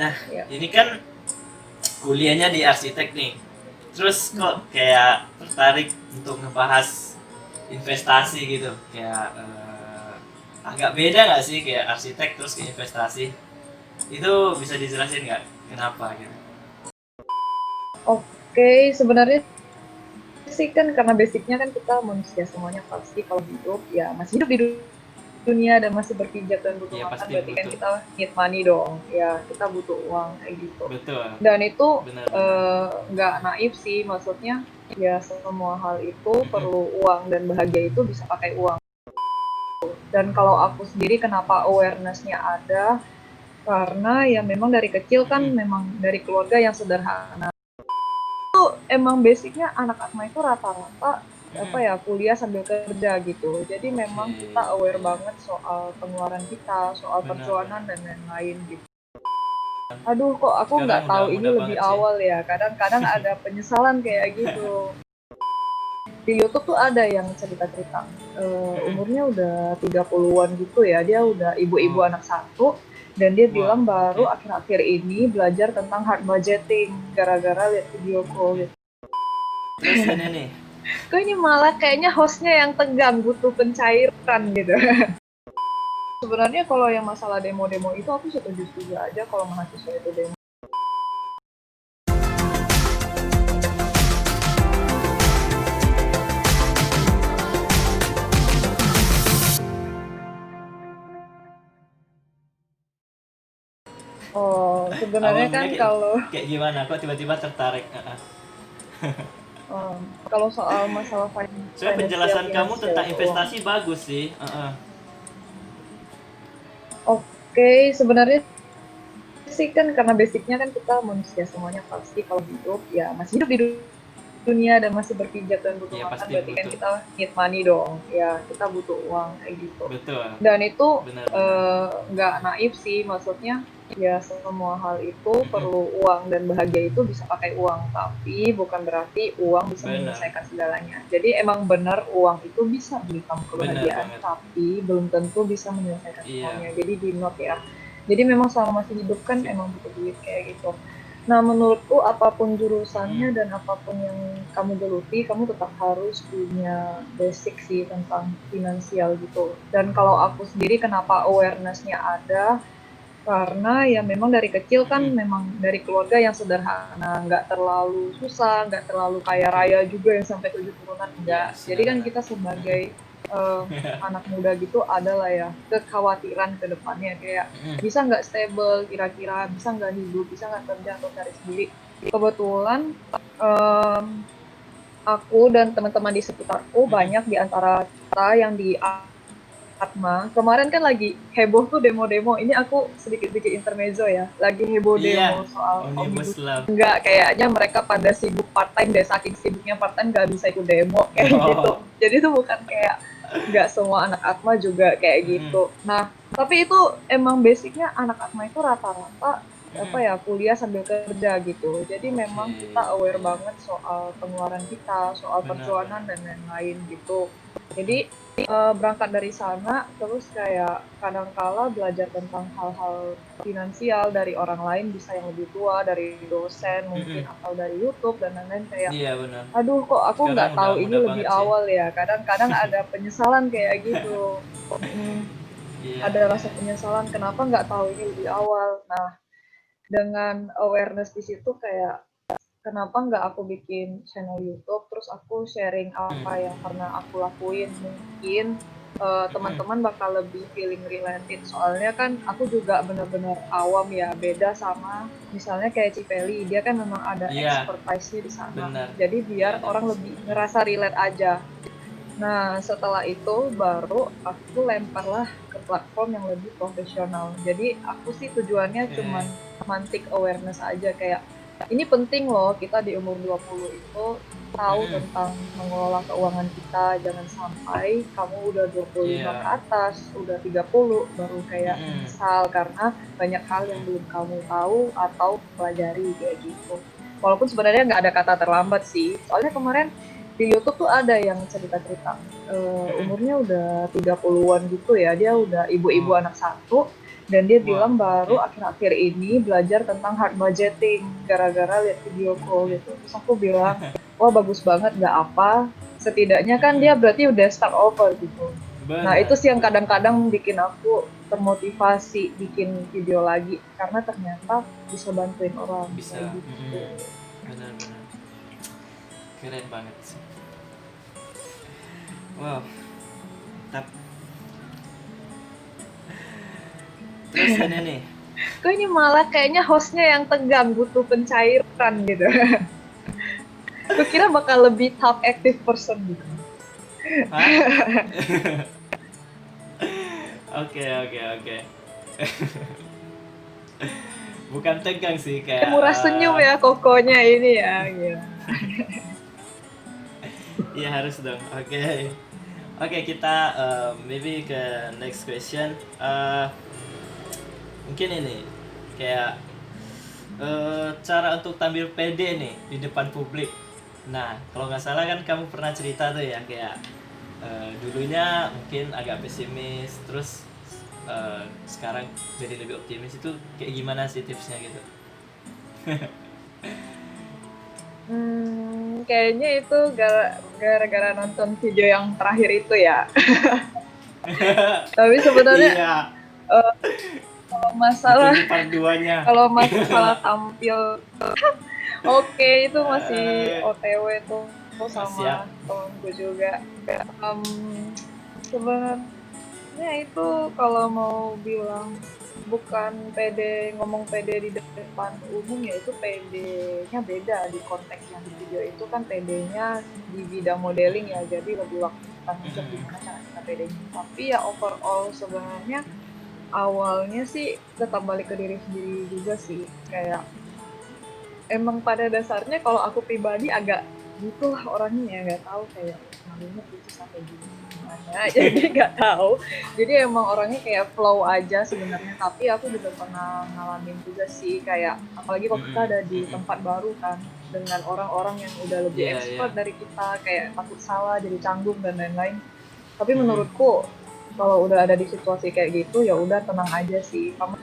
Nah, Ya. ini kan kuliahnya di arsitek nih. Terus kok kayak tertarik untuk ngebahas investasi gitu? Kayak agak beda nggak sih kayak arsitek terus ke investasi? Itu bisa dijelasin nggak kenapa gitu? Oke, sebenarnya sih kan karena basicnya kan kita manusia semuanya pasti kalau hidup ya masih hidup di dunia dan masih berpijak dan butuh Iya makan pasti berarti kan butuh. kita need money dong ya kita butuh uang kayak gitu Betul. dan itu Benar-benar. nggak naif sih maksudnya ya semua hal itu perlu uang dan bahagia itu bisa pakai uang dan kalau aku sendiri kenapa awarenessnya ada karena ya memang dari kecil kan memang dari keluarga yang sederhana emang basicnya anak Atma itu rata-rata apa ya kuliah sambil kerja gitu. Jadi memang Oke, kita aware iya. banget soal pengeluaran kita, soal percuanan Benar-benar. dan lain-lain gitu. Aduh kok aku Sekarang nggak tahu udah ini mudah lebih banget sih. awal ya. Kadang-kadang ada penyesalan kayak gitu. Di YouTube tuh ada yang cerita-cerita umurnya udah 30-an gitu ya. Dia udah ibu-ibu Oh, anak satu dan dia wah, bilang baru oke. akhir-akhir ini belajar tentang hard budgeting gara-gara lihat video call Oke. gitu. Terus ini nih, Kok ini malah kayaknya hostnya yang tegang, butuh pencairan gitu. Sebenarnya kalau yang masalah demo-demo itu aku setuju-setuju aja kalau mahasiswa itu demo. Oh, awal sebenarnya kan mulanya kayak, kalau kayak gimana? Kok tiba-tiba tertarik? kalau soal masalah Soalnya penjelasan kamu finansial tentang keuangan. investasi bagus sih. Oke, sebenarnya sih kan karena basicnya kan kita manusia semuanya pasti kalau hidup ya masih hidup di dunia dan masih berpijak dan butuh Iya makan pasti berarti kan butuh. kita need money dong ya kita butuh uang kayak gitu Betul. dan itu Benar-benar. nggak naif sih maksudnya ya semua hal itu perlu uang dan bahagia itu bisa pakai uang tapi bukan berarti uang bisa Benar. menyelesaikan segalanya jadi emang benar uang itu bisa beli kamu Benar kebahagiaan banget. tapi belum tentu bisa menyelesaikan Iya. semuanya jadi di note ya jadi memang selama masih hidup kan Sip. emang butuh duit kayak gitu. Nah, menurutku apapun jurusannya dan apapun yang kamu geluti, kamu tetap harus punya basic sih tentang finansial gitu. Dan kalau aku sendiri kenapa awareness-nya ada, karena ya memang dari kecil kan memang dari keluarga yang sederhana, nggak terlalu susah, nggak terlalu kaya Oke. raya juga yang sampai 7 turunan, Iya, enggak. Jadi kan sederhana. kita sebagai anak muda gitu ada lah ya kekhawatiran ke depannya kayak bisa nggak stable kira-kira, bisa nggak hidup, bisa nggak kerja atau cari sendiri. Kebetulan em, aku dan teman-teman di sekitarku banyak di antara kita yang di Atma. Kemarin kan lagi heboh tuh demo-demo. Ini aku sedikit-sedikit intermezzo ya. Lagi heboh Iya, demo soal Omnibus omnibus. Law. Enggak, kayaknya mereka pada sibuk part time deh. Saking sibuknya part time nggak bisa ikut demo kayak gitu. Oh. Jadi itu bukan kayak nggak semua anak Atma juga kayak gitu. Nah, tapi itu emang basicnya anak Atma itu rata-rata apa ya kuliah sambil kerja gitu. Jadi Oke, memang kita aware iya. banget soal pengeluaran kita, soal percuanan Benar-benar. dan lain-lain gitu. Jadi berangkat dari sana terus kayak kadangkala belajar tentang hal-hal finansial dari orang lain bisa yang lebih tua dari dosen mungkin atau dari YouTube dan lain-lain kayak Iya benar. aduh kok aku Sekarang nggak udah tahu ini mudah lebih banget sih. awal ya kadang-kadang ada penyesalan kayak gitu. Iya, Ada iya. rasa penyesalan kenapa nggak tahu ini lebih awal nah dengan awareness di situ kayak kenapa nggak aku bikin channel YouTube terus aku sharing apa yang pernah aku lakuin mungkin teman-teman bakal lebih feeling related soalnya kan aku juga benar-benar awam ya beda sama misalnya kayak Cipeli dia kan memang ada Iya, expertise-nya di sana benar. jadi Dia biar ada orang lebih maksudnya. ngerasa relate aja. Nah, setelah itu baru aku lemparlah ke platform yang lebih profesional. Jadi aku sih tujuannya cuman Oke. mantik awareness aja kayak ini penting loh kita di umur 20 itu tahu tentang mengelola keuangan kita. Jangan sampai kamu udah 25 ke Iya. atas, udah 30 baru kayak menyesal karena banyak hal yang belum kamu tahu atau pelajari kayak gitu. Walaupun sebenarnya nggak ada kata terlambat sih. Soalnya kemarin di YouTube tuh ada yang cerita-cerita umurnya udah 30-an gitu ya dia udah ibu-ibu Oh, anak satu Dan dia Wah, bilang baru oke. akhir-akhir ini belajar tentang hard budgeting gara-gara lihat video call Oke. gitu. Terus aku bilang, wah bagus banget, nggak apa. Setidaknya kan dia Mm-mm. berarti udah start over gitu. Nah itu Benar, sih yang benar. kadang-kadang bikin aku termotivasi bikin video lagi karena ternyata bisa bantuin orang kayak Bisa. gitu. Mm-mm. Benar, benar. Keren banget sih. Wow, tap. Terus ini nih. Kok ini malah kayaknya hostnya yang tegang butuh pencairan gitu. Kukira bakal lebih top active person gitu. Hah? Oke, oke, oke. Bukan tegang sih, kayak Murah senyum ya kokonya ini ya. Gitu. iya harus dong. Oke. Oke, kita maybe ke next question. Mungkin ini kayak cara untuk tampil pede nih di depan publik. Nah, kalau nggak salah kan kamu pernah cerita tuh ya, kayak dulunya mungkin agak pesimis, terus sekarang jadi lebih optimis. Itu kayak gimana sih tipsnya gitu? Kayaknya itu gara-gara nonton video yang terakhir itu ya. Tapi sebenarnya Iya, eh, kalau masalah ditunggu part 2-nya. kalau masalah tampil oke itu masih Eh, OTW tuh siap. sama temanku juga. Em, Sebenarnya itu kalau mau bilang bukan pede ngomong pede di depan umum ya itu pedenya beda di konteks yang di video itu kan pedenya di bidang modeling ya jadi lebih waktu kita mikir gimana cara kita pedenya tapi ya overall sebenarnya awalnya sih tetap balik ke diri sendiri juga sih kayak emang pada dasarnya kalau aku pribadi agak gitu lah orangnya ya nggak tahu kayak malunya itu sampai gimana jadi nggak tahu jadi emang orangnya kayak flow aja sebenarnya tapi aku juga pernah ngalamin juga sih kayak apalagi kalau kita Mm-mm, ada di mm-mm. tempat baru kan dengan orang-orang yang udah lebih Iya, iya. expert dari kita kayak takut salah jadi canggung dan lain-lain tapi Mm-mm. menurutku kalau udah ada di situasi kayak gitu ya udah tenang aja sih kamu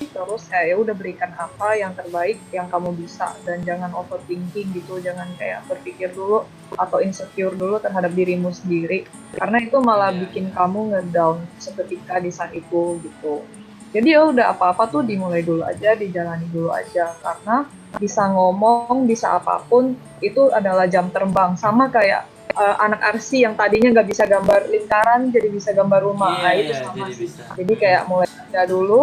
terus kayak ya udah berikan apa yang terbaik yang kamu bisa dan jangan overthinking gitu jangan kayak berpikir dulu atau insecure dulu terhadap dirimu sendiri karena itu malah Iya, bikin iya. kamu ngedown seketika di saat itu gitu jadi ya udah apa-apa tuh dimulai dulu aja dijalani dulu aja karena bisa ngomong bisa apapun itu adalah jam terbang sama kayak anak arsi yang tadinya nggak bisa gambar lingkaran jadi bisa gambar rumah Iya, nah itu iya, sama jadi sih bisa. jadi Mm-mm. kayak mulai aja dulu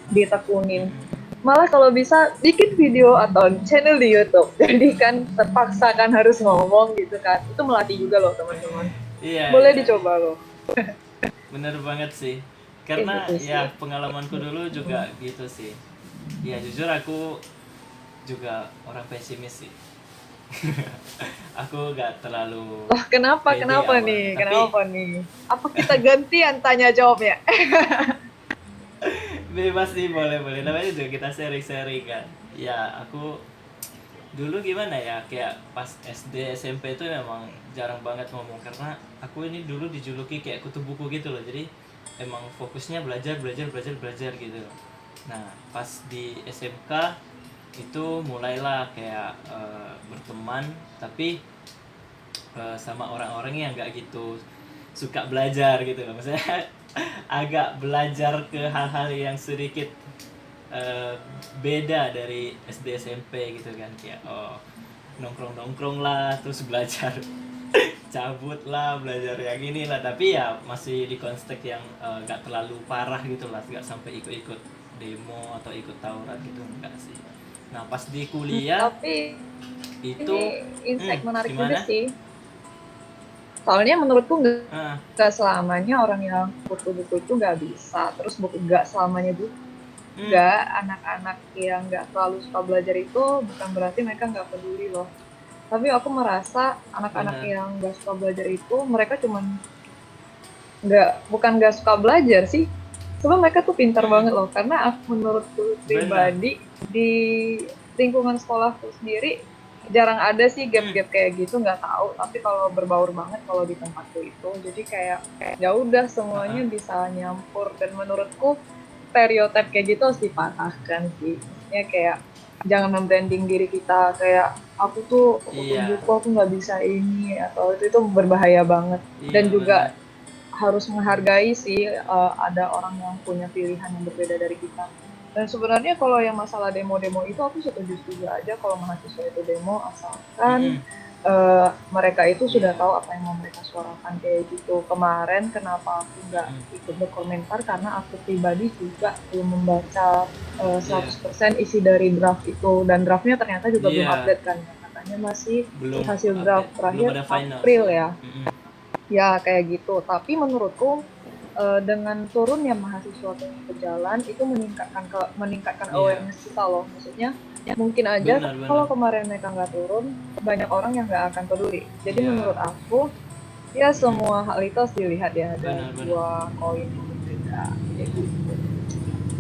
ditekunin. Mm-mm. Malah kalau bisa bikin video atau channel di YouTube. Jadi kan terpaksa kan harus ngomong gitu kan. Itu melatih juga loh teman-teman. Iya, Boleh iya, iya. dicoba loh. Bener banget sih. Kayak Karena gitu sih. ya pengalamanku dulu juga gitu sih. Ya jujur aku juga orang pesimis sih. Aku gak terlalu Wah kenapa? pede Kenapa awalnya. nih? Tapi Kenapa nih? Apa kita gantian tanya jawabnya? bebas sih, boleh boleh. Namanya juga kita sharing-sharing kan. Ya aku dulu gimana ya, kayak pas SD SMP itu memang jarang banget ngomong karena aku ini dulu dijuluki kayak kutu buku gitu loh, jadi emang fokusnya belajar belajar belajar belajar gitu. Nah pas di SMK itu mulailah kayak berteman, tapi sama orang-orang yang nggak gitu suka belajar gitu loh, maksudnya agak belajar ke hal-hal yang sedikit eh, beda dari SD SMP gitu kan, kayak oh nongkrong nongkrong lah terus belajar cabut lah belajar yang ini lah, tapi ya masih di konteks yang gak terlalu parah gitu lah, gak sampai ikut-ikut demo atau ikut tawuran gitu enggak sih. Nah pas di kuliah Tapi itu ini insight menarik juga gimana. sih. Soalnya menurutku Ah, nggak selamanya orang yang kutu buku itu nggak bisa. Terus nggak selamanya hmm, juga anak-anak yang nggak terlalu suka belajar itu bukan berarti mereka nggak peduli loh. Tapi aku merasa anak-anak benar yang nggak suka belajar itu mereka cuman bukan nggak suka belajar sih. Sebenarnya mereka tuh pintar hmm, banget loh. Karena menurutku benar pribadi di lingkungan sekolahku sendiri jarang ada sih Hmm. gap-gap kayak gitu, nggak tahu, tapi kalau berbaur banget kalau di tempatku itu, jadi kayak ya udah semuanya Heeh. bisa nyampur, dan menurutku stereotip kayak gitu harus dipatahkan sih. Maksudnya kayak jangan membranding diri kita kayak aku tuh Iya, buku aku nggak bisa ini, atau itu berbahaya banget. iya Dan benar. juga harus menghargai sih, ada orang yang punya pilihan yang berbeda dari kita. Dan sebenarnya kalau yang masalah demo-demo itu aku setuju-setuju aja kalau mahasiswa itu demo, asalkan Mm-mm. mereka itu sudah Iya. tahu apa yang mau mereka suarakan kayak gitu. Kemarin kenapa aku nggak Mm-mm. ikut berkomentar karena aku pribadi juga belum membaca Iya, 100% isi dari draft itu, dan draftnya ternyata juga belum iya, update kan, katanya masih belum hasil update, draft belum terakhir ada final April sih. ya. Mm-mm. Ya, kayak gitu. Tapi menurutku dengan turunnya mahasiswa ke jalan itu meningkatkan Iya, awareness kita loh. Maksudnya mungkin aja benar-benar. kalau kemarin mereka nggak turun, banyak orang yang nggak akan peduli. Jadi menurut Iya, aku, ya mm-mm. semua hal itu harus dilihat ya dari Benar-benar. dua koin yang berbeda. Kayak gitu.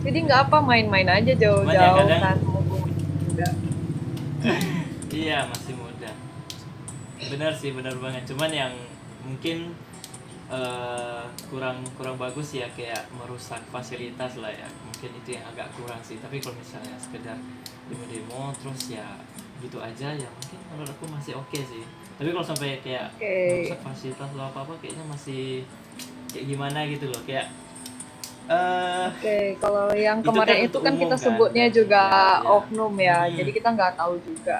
Jadi nggak apa, main-main aja Cuman ya jauh-jauh kadang, kan, mumpung muda. iya masih muda. Benar sih, benar banget. Cuman yang mungkin kurang kurang bagus ya, kayak merusak fasilitas lah ya, mungkin itu yang agak kurang sih. Tapi kalau misalnya sekedar demo-demo terus ya gitu aja ya, mungkin menurut aku masih oke sih. Tapi kalau sampai kayak merusak Oke. fasilitas atau apa apa, kayaknya masih kayak gimana gitu loh, kayak eh Oke, kalau yang itu kan kemarin itu untuk kan umum kita kan, sebutnya dan juga ya ya. oknum ya, Mm-mm. jadi kita nggak tahu juga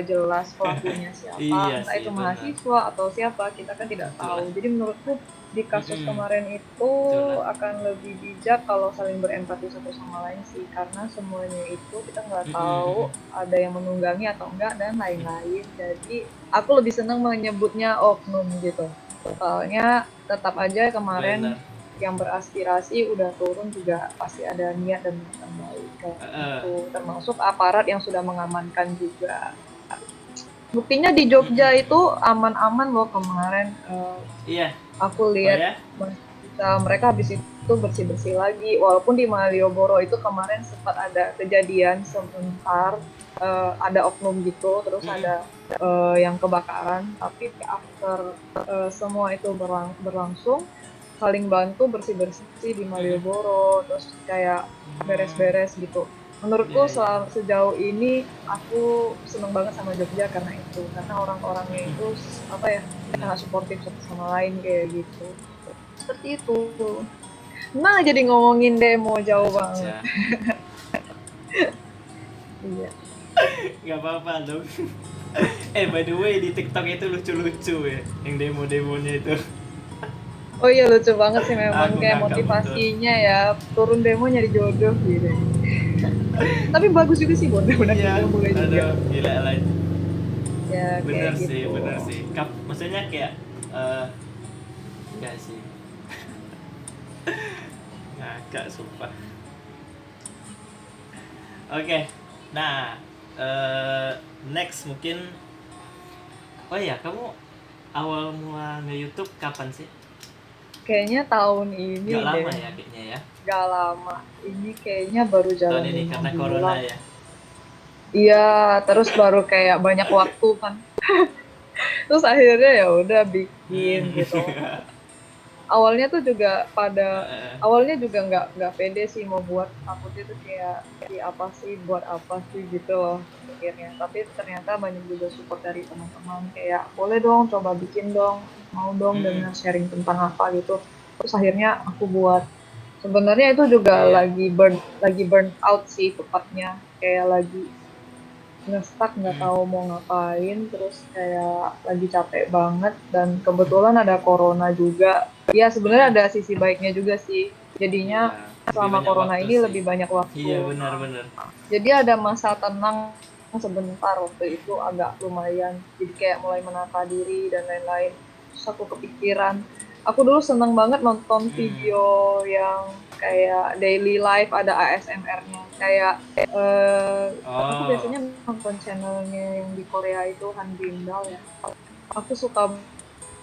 jelas pelakunya siapa, Iya entah sih itu benar, mahasiswa atau siapa, kita kan tidak itulah. tahu. Jadi menurutku di kasus Mm-mm. kemarin itu Itulah. akan lebih bijak kalau saling berempati satu sama lain sih, karena semuanya itu kita nggak Mm-mm, tahu mm-mm. ada yang menunggangi atau enggak dan lain-lain. Jadi aku lebih senang menyebutnya oknum gitu. Soalnya tetap aja kemarin Benar. yang beraspirasi udah turun juga pasti ada niat dan niatan baik kayak Heeh. gitu, termasuk aparat yang sudah mengamankan juga. Buktinya di Jogja Mm-mm, itu mm-mm. aman-aman loh kemarin. Iya. Aku Oh lihat ya. bisa mereka habis itu bersih-bersih lagi, walaupun di Malioboro itu kemarin sempat ada kejadian sebentar, ada oknum gitu, terus Mm-mm. ada yang kebakaran, tapi after semua itu berlangsung, saling bantu bersih-bersih di Mm-mm. Malioboro, terus kayak Hmm. beres-beres gitu. Menurutku Iya, iya. sejauh ini aku seneng banget sama Jogja karena itu, karena orang-orangnya Mm-mm. itu apa ya, Benar. sangat suportif satu sama lain kayak gitu. Seperti itu. Nah, jadi ngomongin demo Ah, jauh banget. Jogja. Iya. Gak apa-apa dong. By the way, di TikTok itu lucu-lucu ya, yang demo-demonya itu. Oh iya, lucu banget sih memang, Aku kayak ngakak betul. motivasinya ya, turun demo nyari jodoh gitu. Tapi bagus juga sih buat Iya, mulai juga. aduh, gila lah. Ya kayak Bener sih, gitu. bener sih. Maksudnya kayak, eh enggak sih, ngakak sumpah. Oke, nah, next mungkin, oh iya, kamu awal mula nge-YouTube kapan sih? Kayaknya tahun ini Gak deh, lama ya kayaknya ya, gak lama. Ini kayaknya baru tahun jalan ini 5 karena corona bulan. ya. Iya, terus baru kayak banyak waktu kan. Terus akhirnya ya udah bikin Hmm. gitu. Awalnya tuh juga pada Eh, awalnya juga nggak pede sih mau buat, takutnya tuh kayak apa sih, buat apa sih gitu loh mikirnya, tapi ternyata banyak juga support dari teman-teman kayak boleh dong coba bikin dong, mau dong hmm, dengar sharing tentang apa gitu, terus akhirnya aku buat. Sebenarnya itu juga iya. lagi burn out sih tepatnya, kayak lagi ngestak nggak Hmm, tahu mau ngapain, terus kayak lagi capek banget, dan kebetulan ada corona juga. Ya sebenarnya hmm, ada sisi baiknya juga sih, jadinya iya. Lebih selama banyak corona waktu ini sih. lebih banyak waktu. Iya Nah, benar-benar. jadi ada masa tenang sebentar waktu itu, agak lumayan, jadi kayak mulai menata diri dan lain-lain. Terus aku kepikiran, aku dulu seneng banget nonton Hmm. video yang kayak daily life ada ASMR-nya, kayak aku Oh. biasanya nonton channelnya yang di Korea itu Han Bimdal ya. Aku suka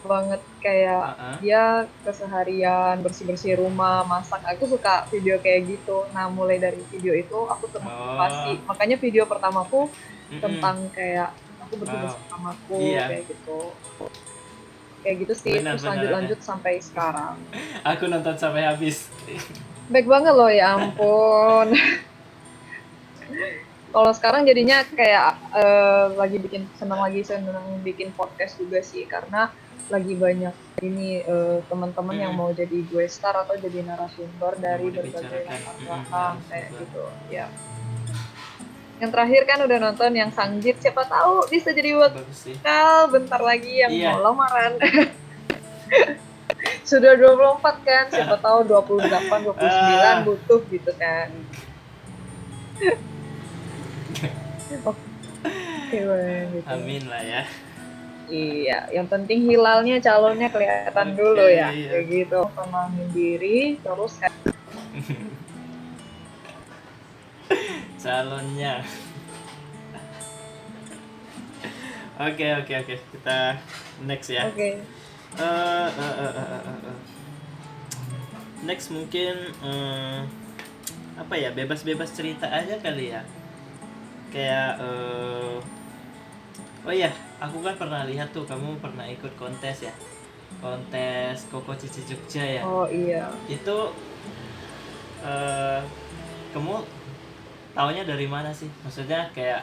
banget kayak Heeh. dia keseharian bersih-bersih rumah, masak. Aku suka video kayak gitu. Nah, mulai dari video itu aku Oh. termotivasi. Makanya video pertamaku Mm-mm. tentang kayak aku berdua Wow. sama aku Iya. kayak gitu sih. Benar Terus benar. lanjut sampai sekarang. Aku nonton sampai habis. Baik banget loh, ya ampun. Kalau sekarang jadinya kayak lagi seneng bikin podcast juga sih, karena lagi banyak ini teman-teman yang Mm-mm. mau jadi guest star atau jadi narasumber Yang dari mau berbagai dibicarakan. latar Mm-mm, belakang kayak narasumber. gitu ya. Yang terakhir kan udah nonton yang Sangjit, siapa tahu bisa jadi Bagus sih. bakal bentar lagi yang mau Iya. lamaran. Sudah 24 kan, siapa tahu 28, 29 Ah, butuh gitu kan. Oke, gitu. amin lah ya. Iya, yang penting hilalnya calonnya kelihatan dulu Oke, ya, iya. kayak gitu. Tenangin diri, terus kayak Calonnya. Oke, oke, oke. Kita next ya. oke. Eh, eh, eh, eh, eh, eh. Next mungkin apa ya, bebas-bebas cerita aja kali ya. Kayak oh iya, aku kan pernah lihat tuh kamu pernah ikut kontes ya. Kontes Koko Cici Jogja ya. Oh iya. Itu eh kamu taunya dari mana sih? Maksudnya kayak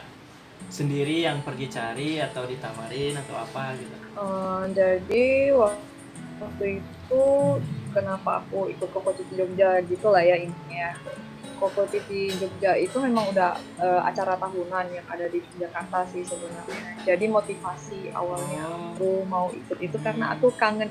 sendiri yang pergi cari atau ditawarin atau apa gitu? Jadi waktu itu kenapa aku ikut Koko Cici Jogja gitu lah ya intinya ya. Koko Cici Jogja itu memang udah acara tahunan yang ada di Jakarta sih sebenarnya. Jadi motivasi awalnya Oh, aku mau ikut itu karena aku kangen